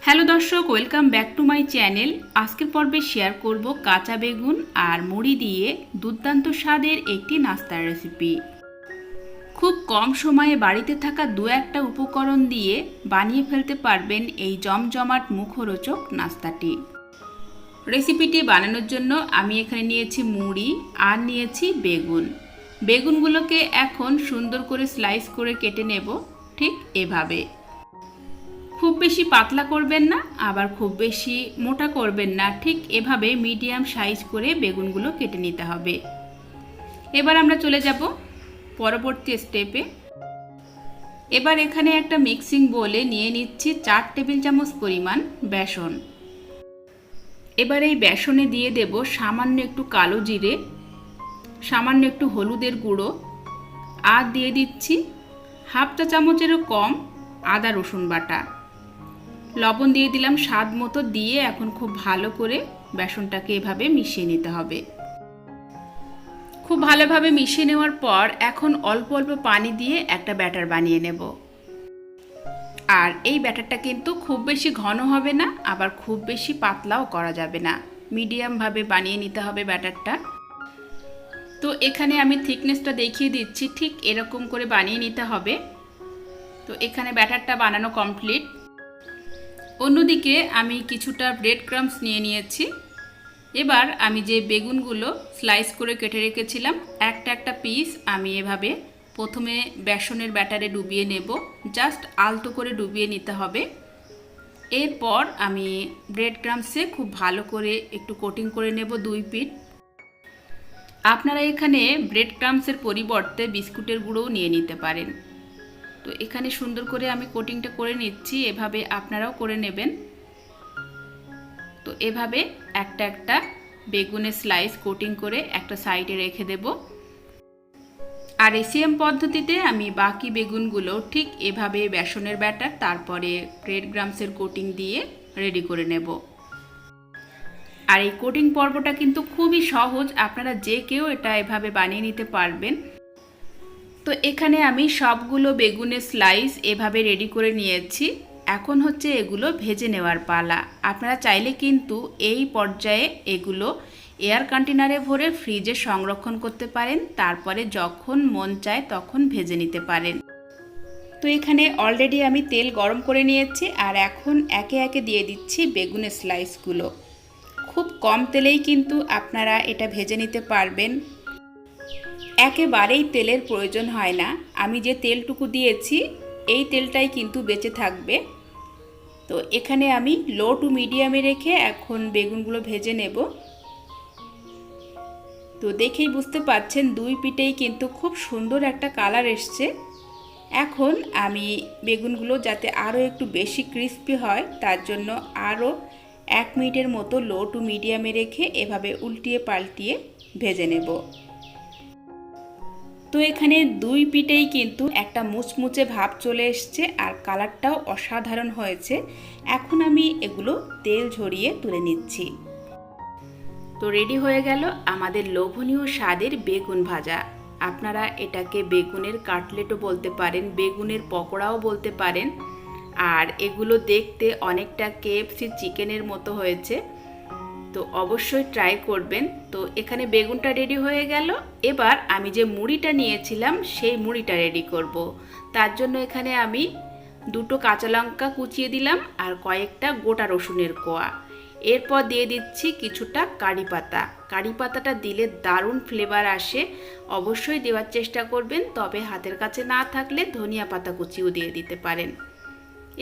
Hello দর্শক, welcome back to my channel. আজকের পর্বে শেয়ার করব কাঁচা বেগুন আর মুড়ি দিয়ে দুর্দান্ত স্বাদের একটি নাস্তার রেসিপি। খুব কম সময়ে বাড়িতে থাকা দু একটা উপকরণ দিয়ে বানিয়ে ফেলতে পারবেন এই জমজমাট মুখরোচক নাস্তাটি। রেসিপিটি বানানোর জন্য আমি এখানে নিয়েছি মুড়ি আর নিয়েছি বেগুন। বেগুনগুলোকে এখন সুন্দর করে স্লাইস করে কেটে নেব, ঠিক এভাবে। খুব বেশি পাতলা করবেন না, আবার খুব বেশি মোটা করবেন না, ঠিক এভাবে মিডিয়াম সাইজ করে বেগুনগুলো কেটে নিতে হবে। এবার আমরা চলে যাব পরবর্তী স্টেপে। এবার এখানে একটা মিক্সিং বোলে নিয়ে নিচ্ছি 4 টেবিল চামচ পরিমাণ বেসন। এবার এই বেসনে দিয়ে দেব সামান্য একটু কালো জিরে, সামান্য একটু হলুদের গুঁড়ো, আর দিয়ে দিচ্ছি হাফ চা চামচেরও কম আদা রসুন বাটা। লবণ দিয়ে দিলাম স্বাদ মতো, দিয়ে এখন খুব ভালো করে বেসনটাকে এভাবে মিশিয়ে নিতে হবে। খুব ভালোভাবে মিশিয়ে নেওয়ার পর এখন অল্প অল্প পানি দিয়ে একটা ব্যাটার বানিয়ে নেব। আর এই ব্যাটারটা কিন্তু খুব বেশি ঘন হবে না, আবার খুব বেশি পাতলাও করা যাবে না, মিডিয়ামভাবে বানিয়ে নিতে হবে ব্যাটারটা। তো এখানে আমি থিকনেসটা দেখিয়ে দিচ্ছি, ঠিক এরকম করে বানিয়ে নিতে হবে। তো এখানে ব্যাটারটা বানানো কমপ্লিট। অন্যদিকে আমি কিছুটা ব্রেড ক্রাম্বস নিয়ে নিয়েছি। এবার আমি যে বেগুনগুলো স্লাইস করে কেটে রেখেছিলাম, একটা একটা পিস আমি এভাবে প্রথমে বেসনের ব্যাটারে ডুবিয়ে নেব। জাস্ট আলতো করে ডুবিয়ে নিতে হবে। এরপর আমি ব্রেড ক্রাম্বসে খুব ভালো করে একটু কোটিং করে নেব 2 পিঠ। আপনারা এখানে ব্রেড ক্রাম্বসের পরিবর্তে বিস্কুটের গুঁড়োও নিয়ে নিতে পারেন। তো এখানে সুন্দর করে আমি কোটিংটা করে নিচ্ছি, এভাবে আপনারাও করে নেবেন। তো এভাবে একটা একটা বেগুনের স্লাইস কোটিং করে একটা সাইডে রেখে দেব। আর এই সেম পদ্ধতিতে আমি বাকি বেগুনগুলো ঠিক এভাবে বেসনের ব্যাটার, তারপরে ব্রেড ক্রাম্বসের কোটিং দিয়ে রেডি করে নেব। আর এই কোটিং পর্বটা কিন্তু খুবই সহজ, আপনারা যে কেউ এটা এভাবে বানিয়ে নিতে পারবেন। তো এখানে আমি সবগুলো বেগুনের স্লাইস এভাবে রেডি করে নিয়েছি। এখন হচ্ছে এগুলো ভেজে নেওয়ার পালা। আপনারা চাইলে কিন্তু এই পর্যায়ে এগুলো এয়ার কন্টেনারে ভরে ফ্রিজে সংরক্ষণ করতে পারেন, তারপরে যখন মন চায় তখন ভেজে নিতে পারেন। তো এখানে অলরেডি আমি তেল গরম করে নিয়েছি, আর এখন একে একে দিয়ে দিচ্ছি বেগুনের স্লাইসগুলো। খুব কম তেলেই কিন্তু আপনারা এটা ভেজে নিতে পারবেন, একেবারেই তেলের প্রয়োজন হয় না। আমি যে তেলটুকু দিয়েছি এই তেলটাই কিন্তু বেঁচে থাকবে। তো এখানে আমি লো টু মিডিয়ামে রেখে এখন বেগুনগুলো ভেজে নেব। তো দেখেই বুঝতে পারছেন 2 পিঠেই কিন্তু খুব সুন্দর একটা কালার এসছে। এখন আমি বেগুনগুলো যাতে আরও একটু বেশি ক্রিস্পি হয়, তার জন্য আরও 1 মিনিটের মতো লো টু মিডিয়ামে রেখে এভাবে উল্টিয়ে পাল্টিয়ে ভেজে নেব। তো এখানে 2 পিঠেই কিন্তু একটা মুচমুচে ভাব চলে এসছে, আর কালারটাও অসাধারণ হয়েছে। এখন আমি এগুলো তেল ঝরিয়ে তুলে নিচ্ছি। তো রেডি হয়ে গেল আমাদের লোভনীয় স্বাদের বেগুন ভাজা। আপনারা এটাকে বেগুনের কাটলেটও বলতে পারেন, বেগুনের পকোড়াও বলতে পারেন। আর এগুলো দেখতে অনেকটা কেএফসি চিকেনের মতো হয়েছে, তো অবশ্যই ট্রাই করবেন। তো এখানে বেগুনটা রেডি হয়ে গেল। এবার আমি যে মুড়িটা নিয়েছিলাম সেই মুড়িটা রেডি করব। তার জন্য এখানে আমি 2টো কাঁচা লঙ্কা কুচিয়ে দিলাম আর কয়েকটা গোটা রসুনের কোয়া। এরপর দিয়ে দিচ্ছি কিছুটা কারি পাতা। কারি পাতাটা দিলে দারুণ ফ্লেভার আসে, অবশ্যই দেওয়ার চেষ্টা করবেন। তবে হাতের কাছে না থাকলে ধনিয়া পাতা কুচিও দিয়ে দিতে পারেন।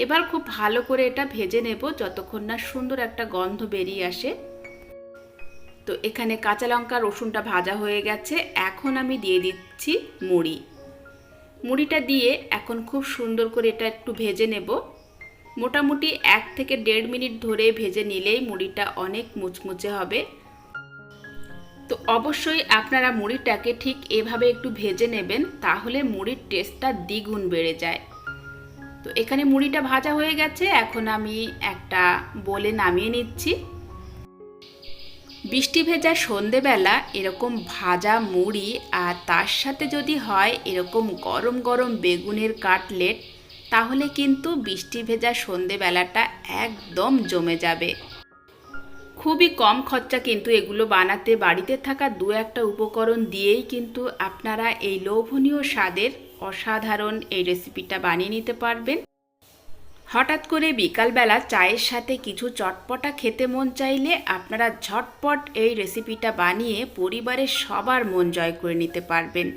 এবার খুব ভালো করে এটা ভেজে নেব যতক্ষণ না সুন্দর একটা গন্ধ বেরিয়ে আসে। তো এখানে কাঁচা লঙ্কা রসুনটা ভাজা হয়ে গেছে। এখন আমি দিয়ে দিচ্ছি মুড়িটা দিয়ে এখন খুব সুন্দর করে এটা একটু ভেজে নেব। মোটামুটি 1 থেকে 1.5 মিনিট ধরে ভেজে নিলেই মুড়িটা অনেক মুচমুচে হবে। তো অবশ্যই আপনারা মুড়িটাকে ঠিক এভাবে একটু ভেজে নেবেন, তাহলে মুড়ির টেস্টটা দ্বিগুণ বেড়ে যায়। তো এখানে মুড়িটা ভাজা হয়ে গেছে, এখন আমি একটা বোলে নামিয়ে নিচ্ছি। বৃষ্টি ভেজা সন্ধেবেলা এরকম ভাজা মুড়ি আর তার সাথে যদি হয় এরকম গরম গরম বেগুনের কাটলেট, তাহলে কিন্তু বৃষ্টি ভেজা সন্ধেবেলাটা একদম জমে যাবে। খুবই কম খরচা কিন্তু এগুলো বানাতে, বাড়িতে থাকা দু একটা উপকরণ দিয়েই কিন্তু আপনারা এই লোভনীয় স্বাদের অসাধারণ এই রেসিপিটা বানিয়ে নিতে পারবেন। হঠাৎ করে বিকালবেলা চায়ের সাথে কিছু চটপটা খেতে মন চাইলে আপনারা ঝটপট এই রেসিপিটা বানিয়ে পরিবারের সবার মন জয় করে নিতে পারবেন।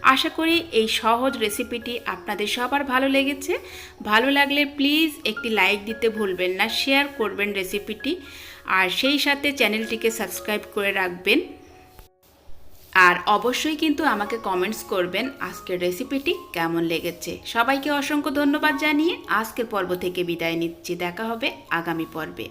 আশা করি এই সহজ রেসিপিটি আপনাদের সবার ভালো লেগেছে। ভালো লাগলে প্লিজ একটি লাইক দিতে ভুলবেন না, শেয়ার করবেন রেসিপিটি, আর সেই সাথে চ্যানেলটিকে সাবস্ক্রাইব করে রাখবেন। আর অবশ্যই কিন্তু আমাকে কমেন্টস করবেন আজকের রেসিপিটি কেমন লেগেছে। সবাইকে অসংখ্য ধন্যবাদ জানিয়ে আজকের পর্ব থেকে বিদায় নিচ্ছি। দেখা হবে আগামী পর্বে।